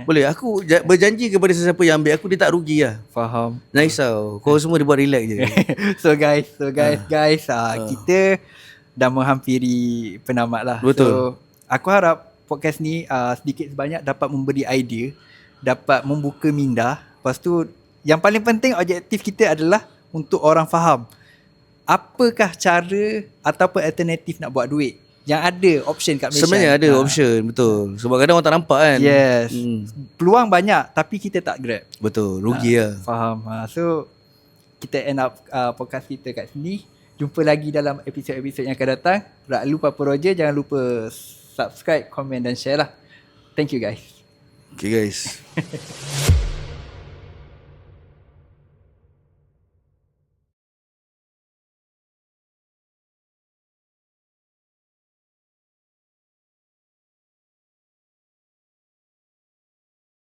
Boleh, aku berjanji kepada sesiapa yang ambil aku, dia tak rugi lah. Faham. Jangan risau. Kau semua dia buat relax je. So guys, kita dah menghampiri penamat lah. Betul. So aku harap podcast ni sedikit sebanyak dapat memberi idea, dapat membuka minda. Lepas tu yang paling penting objektif kita adalah untuk orang faham apakah cara ataupun alternatif nak buat duit. Yang ada option kat Malaysia. Sebenarnya ada option, betul. Sebab kadang orang tak nampak kan. Yes. Peluang banyak tapi kita tak grab. Betul, rugi lah. Faham. So kita end up podcast kita kat sini. Jumpa lagi dalam episod-episod yang akan datang. Raklu Papa Roger, jangan lupa subscribe, komen dan share lah. Thank you guys. Okay guys.